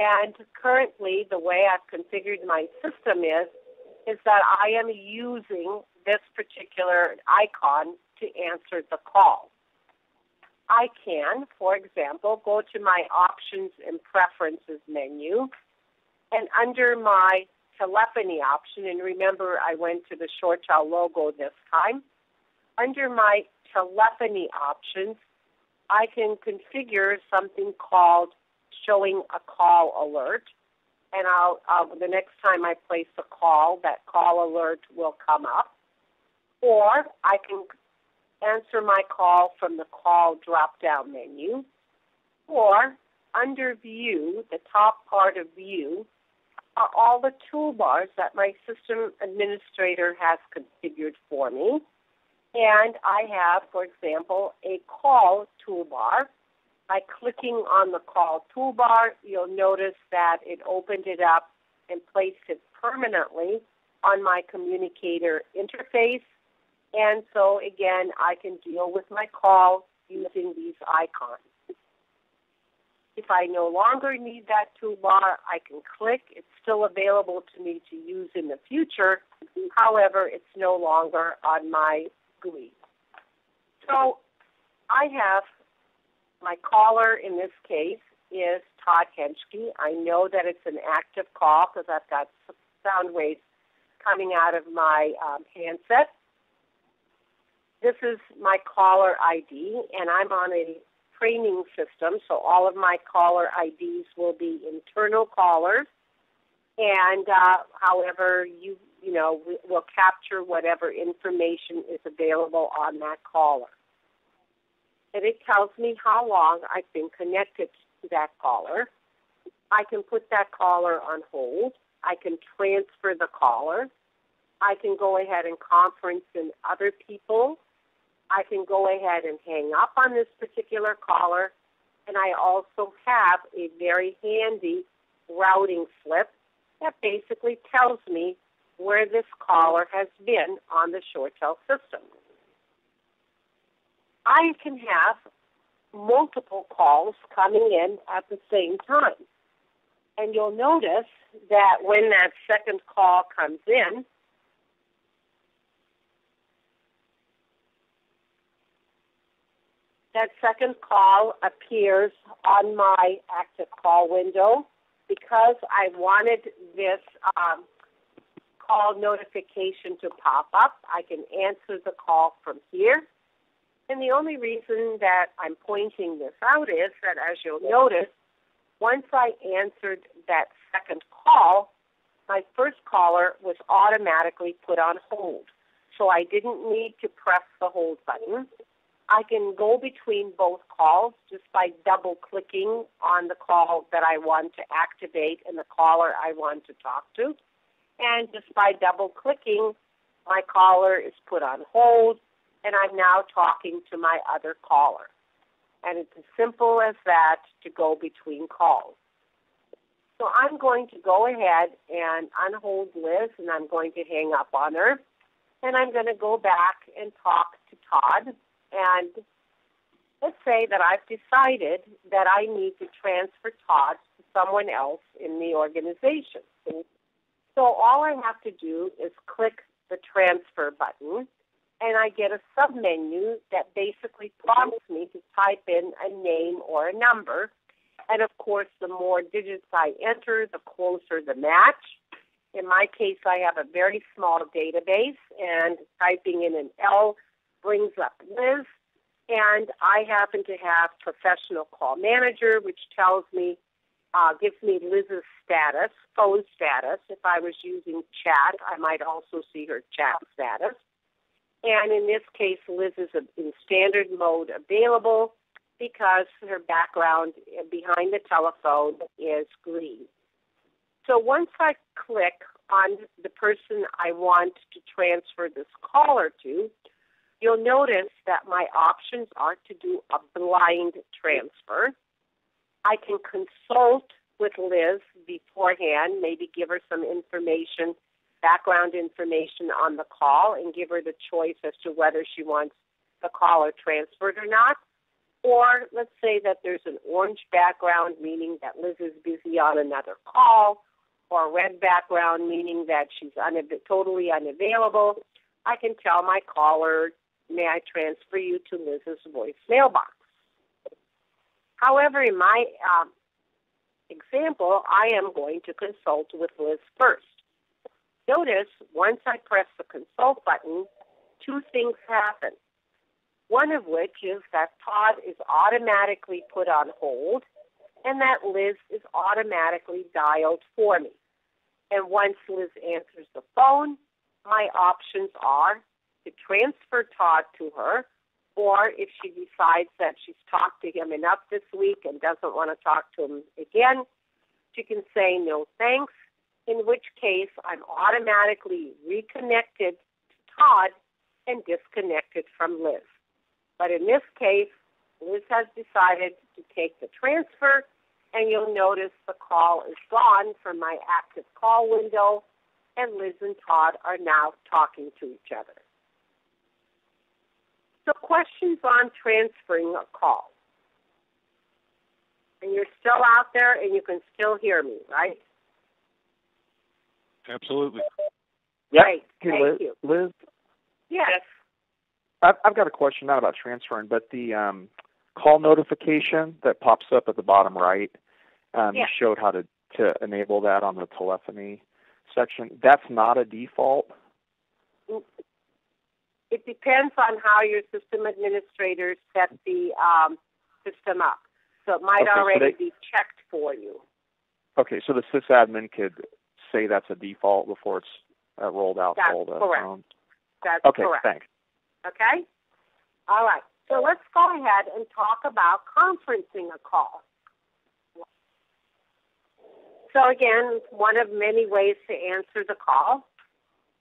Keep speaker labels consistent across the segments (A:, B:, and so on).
A: And currently, the way I've configured my system is that I am using this particular icon to answer the call. I can, for example, go to my Options and Preferences menu, and under my telephony option, and remember I went to the ShoreTel logo this time, under my telephony options, I can configure something called showing a call alert, and the next time I place a call, that call alert will come up. Or I can answer my call from the call drop-down menu. Or under View, the top part of View, are all the toolbars that my system administrator has configured for me. And I have, for example, a call toolbar. By clicking on the call toolbar, you'll notice that it opened it up and placed it permanently on my communicator interface. And so, again, I can deal with my call using these icons. If I no longer need that toolbar, I can click. It's still available to me to use in the future. However, it's no longer on my GUI. So I have my caller in this case is Todd Henschke. I know that it's an active call because I've got sound waves coming out of my handset. This is my caller ID, and I'm on a training system, so all of my caller IDs will be internal callers. And however, we'll capture whatever information is available on that caller. And it tells me how long I've been connected to that caller. I can put that caller on hold. I can transfer the caller. I can go ahead and conference in other people. I can go ahead and hang up on this particular caller. And I also have a very handy routing slip that basically tells me where this caller has been on the ShoreTel system. I can have multiple calls coming in at the same time. And you'll notice that when that second call comes in, that second call appears on my active call window. Because I wanted this call notification to pop up, I can answer the call from here. And the only reason that I'm pointing this out is that, as you'll notice, once I answered that second call, my first caller was automatically put on hold. So I didn't need to press the hold button. I can go between both calls just by double-clicking on the call that I want to activate and the caller I want to talk to. And just by double-clicking, my caller is put on hold, and I'm now talking to my other caller. And it's as simple as that to go between calls. So I'm going to go ahead and unhold Liz, and I'm going to hang up on her. And I'm going to go back and talk to Todd. And let's say that I've decided that I need to transfer Todd to someone else in the organization. So all I have to do is click the transfer button, and I get a submenu that basically prompts me to type in a name or a number. And, of course, the more digits I enter, the closer the match. In my case, I have a very small database, and typing in an L brings up Liz, and I happen to have Professional Call Manager, which tells me, gives me Liz's status, phone status. If I was using chat, I might also see her chat status. And in this case, Liz is in standard mode available because her background behind the telephone is green. So once I click on the person I want to transfer this caller to, you'll notice that my options are to do a blind transfer. I can consult with Liz beforehand, maybe give her some information, background information on the call, and give her the choice as to whether she wants the caller transferred or not. Or let's say that there's an orange background, meaning that Liz is busy on another call, or a red background, meaning that she's totally unavailable. I can tell my caller, may I transfer you to Liz's voicemail box. However, in my example, I am going to consult with Liz first. Notice, once I press the consult button, two things happen. One of which is that Todd is automatically put on hold and that Liz is automatically dialed for me. And once Liz answers the phone, my options are to transfer Todd to her, or if she decides that she's talked to him enough this week and doesn't want to talk to him again, she can say no thanks, in which case I'm automatically reconnected to Todd and disconnected from Liz. But in this case, Liz has decided to take the transfer, and you'll notice the call is gone from my active call window, and Liz and Todd are now talking to each other. So questions on transferring a call. And you're still out there and you can still hear me, right?
B: Absolutely.
C: Yep.
A: Great. Thank you.
C: Liz?
A: Yes.
C: I've got a question, not about transferring, but the call notification that pops up at the bottom right, you showed how to enable that on the telephony section. That's not a default?
A: It depends on how your system administrator set the system up. So it might already be checked for you.
C: Okay, so the sysadmin could say that's a default before it's rolled out to all the phones?
A: That's
C: correct.
A: Okay,
C: thanks.
A: Okay? All right. So let's go ahead and talk about conferencing a call. So again, one of many ways to answer the call.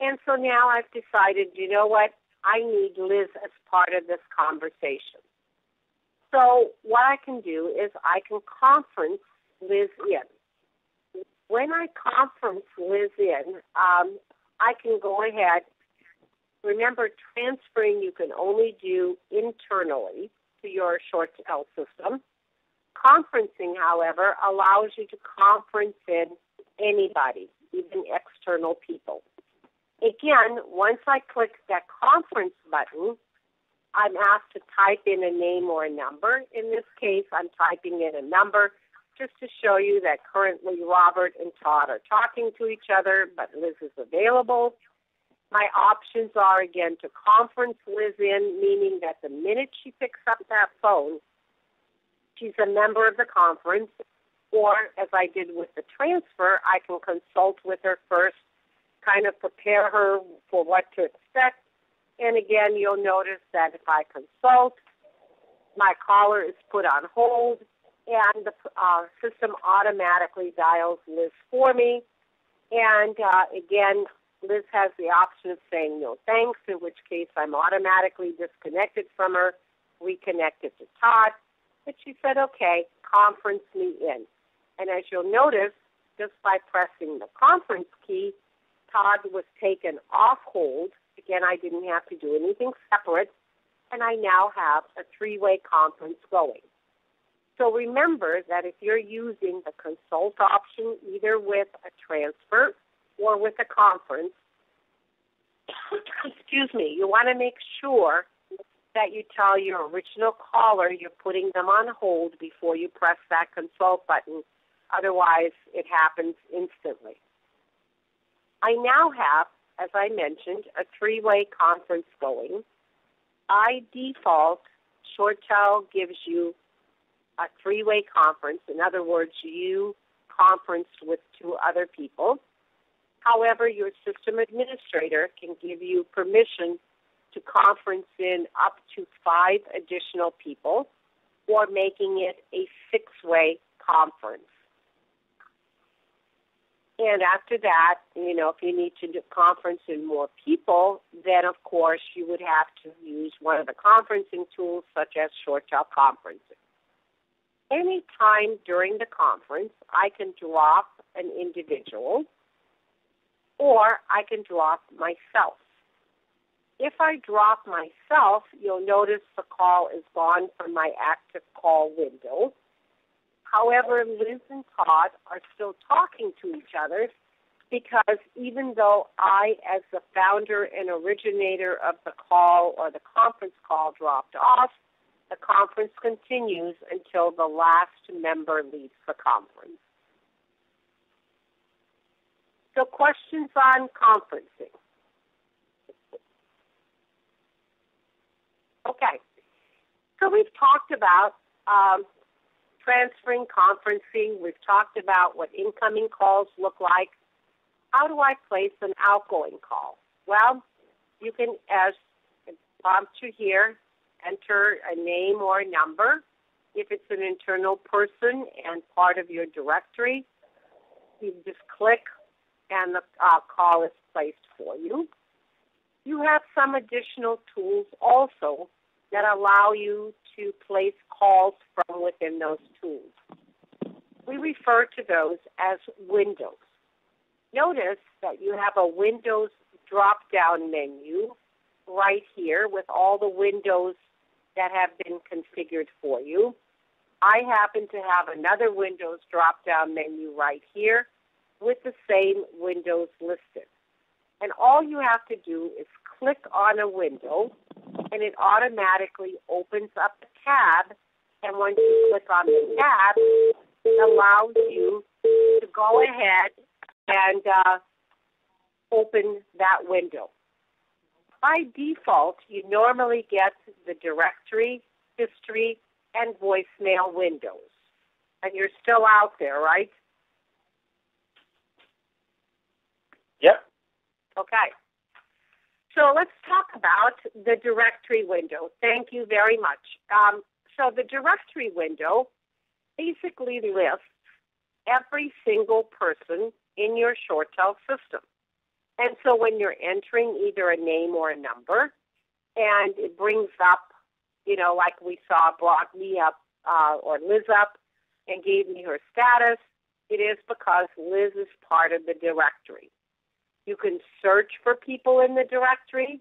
A: And so now I've decided, you know what? I need Liz as part of this conversation. So what I can do is I can conference Liz in. When I conference Liz in, I can go ahead. Remember, transferring you can only do internally to your ShoreTel system. Conferencing, however, allows you to conference in anybody, even external people. Again, once I click that conference button, I'm asked to type in a name or a number. In this case, I'm typing in a number just to show you that currently Robert and Todd are talking to each other, but Liz is available. My options are, again, to conference Liz in, meaning that the minute she picks up that phone, she's a member of the conference, or as I did with the transfer, I can consult with her first, kind of prepare her for what to expect. And again, you'll notice that if I consult, my caller is put on hold, and the system automatically dials Liz for me. And again, Liz has the option of saying no thanks, in which case I'm automatically disconnected from her, reconnected to Todd. But she said, okay, conference me in. And as you'll notice, just by pressing the conference key, Todd was taken off hold. Again, I didn't have to do anything separate, and I now have a three-way conference going. So remember that if you're using the consult option, either with a transfer or with a conference, you want to make sure that you tell your original caller you're putting them on hold before you press that consult button. Otherwise, it happens instantly. I now have, as I mentioned, a three-way conference going. By default, ShoreTel gives you a three-way conference. In other words, you conferenced with two other people. However, your system administrator can give you permission to conference in up to 5 additional people, or making it a 6-way conference. And after that, if you need to do conference in more people, then, of course, you would have to use one of the conferencing tools, such as ShoreTel Conferencing. Any time during the conference, I can drop an individual, or I can drop myself. If I drop myself, you'll notice the call is gone from my active call window. However, Liz and Todd are still talking to each other because even though I, as the founder and originator of the call or the conference call dropped off, the conference continues until the last member leaves the conference. So questions on conferencing. Okay, so we've talked about transferring conferencing. We've talked about what incoming calls look like. How do I place an outgoing call? Well, you can, as it prompts you here, enter a name or a number. If it's an internal person and part of your directory, you just click and the call is placed for you. You have some additional tools also that allow you to place calls from within those tools. We refer to those as windows. Notice that you have a Windows drop-down menu right here with all the windows that have been configured for you. I happen to have another Windows drop-down menu right here with the same windows listed. And all you have to do is click on a window, and it automatically opens up a tab. And once you click on the tab, it allows you to go ahead and open that window. By default, you normally get the directory, history, and voicemail windows. And you're still out there, right?
B: Yep.
A: Okay. So let's talk about the directory window. Thank you very much. So the directory window basically lists every single person in your ShoreTel system. And so when you're entering either a name or a number, and it brings up, like we saw, brought me up or Liz up and gave me her status, it is because Liz is part of the directory. You can search for people in the directory.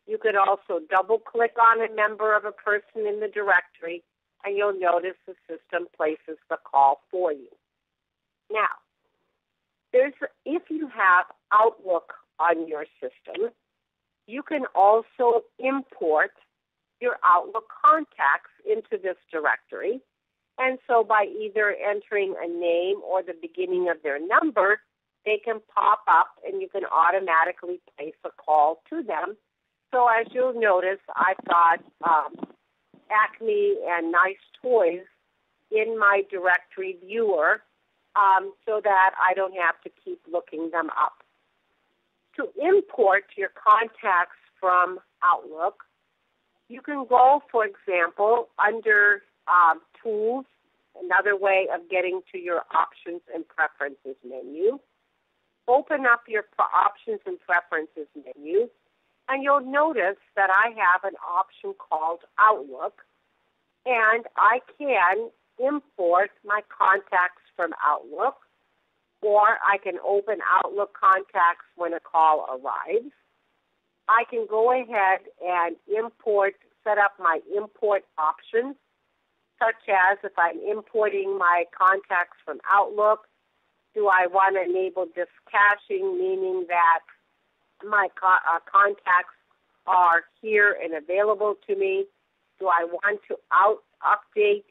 A: You could also double-click on a member of a person in the directory, and you'll notice the system places the call for you. Now, if you have Outlook on your system, you can also import your Outlook contacts into this directory. And so by either entering a name or the beginning of their number, they can pop up and you can automatically place a call to them. So as you'll notice, I've got Acme and Nice Toys in my directory viewer so that I don't have to keep looking them up. To import your contacts from Outlook, you can go, for example, under Tools, another way of getting to your Options and Preferences menu. Open up your Options and Preferences menu, and you'll notice that I have an option called Outlook, and I can import my contacts from Outlook, or I can open Outlook contacts when a call arrives. I can go ahead and set up my import options, such as if I'm importing my contacts from Outlook, do I want to enable disk caching, meaning that my contacts are here and available to me? Do I want to update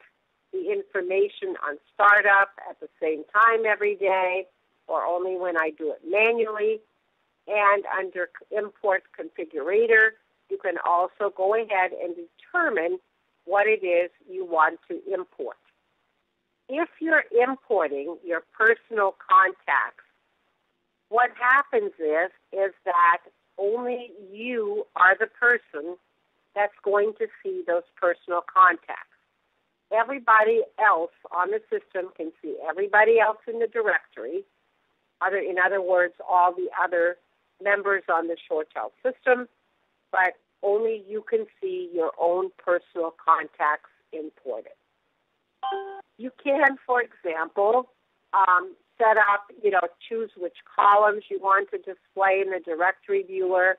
A: the information on startup at the same time every day, or only when I do it manually? And under Import Configurator, you can also go ahead and determine what it is you want to import. If you're importing your personal contacts, what happens is that only you are the person that's going to see those personal contacts. Everybody else on the system can see everybody else in the directory. In other words, all the other members on the ShoreTel system, but only you can see your own personal contacts imported. You can, for example, set up, choose which columns you want to display in the directory viewer.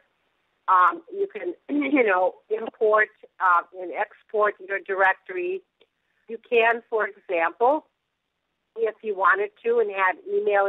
A: You can, import and export your directory. You can, for example, if you wanted to, and had email